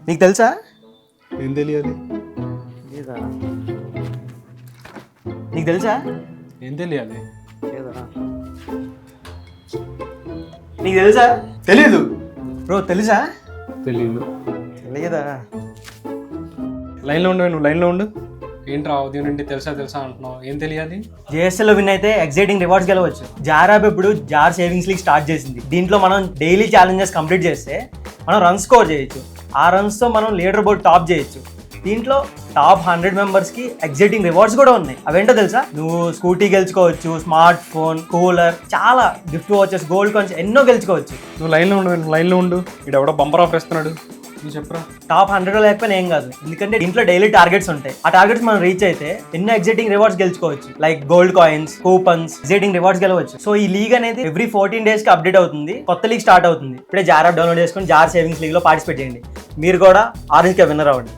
నీకు తెలుసా? ఏం తెలియాలి? నీకు తెలుసా? ఏం తెలియాలి? నీకు తెలుసా? తెలీదు బ్రో తెలుసా? తెలీదు. తెలియదా? లైన్లో ఉండు, నువ్వు లైన్లో ఉండు. ఏంట్రా ఉదయం నుండి తెలుసా తెలుసా అంటున్నావు, ఏం తెలియాలి? జేఎస్ఎల్లో విన్ అయితే ఎక్సైటింగ్ రివార్డ్స్ గెలవచ్చు. జార్ యాప్ ఇప్పుడు జార్ సేవింగ్స్ లీగ్ స్టార్ట్ చేసింది. దీంట్లో మనం డైలీ ఛాలెంజెస్ కంప్లీట్ చేస్తే మనం రన్ స్కోర్ చేయొచ్చు. ఆ రన్స్తో మనం లీడర్ బోర్డ్ టాప్ చేయొచ్చు. దీంట్లో టాప్ 100 మెంబర్స్కి ఎక్సైటింగ్ రివార్డ్స్ కూడా ఉన్నాయి. అవేంటో తెలుసా? నువ్వు స్కూటీ గెలుచుకోవచ్చు, స్మార్ట్ ఫోన్, కూలర్, చాలా గిఫ్ట్ వాచెస్, గోల్డ్ కాయిన్స్ ఎన్నో గెలుచుకోవచ్చు. నువ్వు లైన్లో ఉండు, నువ్వు లైన్లో ఉండు. ఇక్కడ ఎవడో బంపర్ ఆఫర్ ఇస్తున్నాడు, నువ్వు చెప్పరా. టాప్ 100 లేకపోయినా ఏం కాదు, ఎందుకంటే దీంట్లో డైలీ టార్గెట్స్ ఉంటాయి. ఆ టార్గెట్స్ మనం రీచ్ అయితే ఎన్నో ఎక్సైటింగ్ రివార్డ్స్ గెలుచుకోవచ్చు. Like gold coins, coupons, exciting rewards గెలవచ్చు. సో ఈ లీగ్ అనేది ఎవ్రీ 14 days కి అప్డేట్ అవుతుంది. కొత్త లీగ్ స్టార్ట్ అవుతుంది. ఇప్పుడే జార్ యాప్ డౌన్లోడ్ చేసుకొని జార్ సేవింగ్స్ లీగ్ లో పార్టిసిపేట్ చేయండి. మీరు కూడా ఆరెంజ్ కి విన్నర్ అవ్వండి.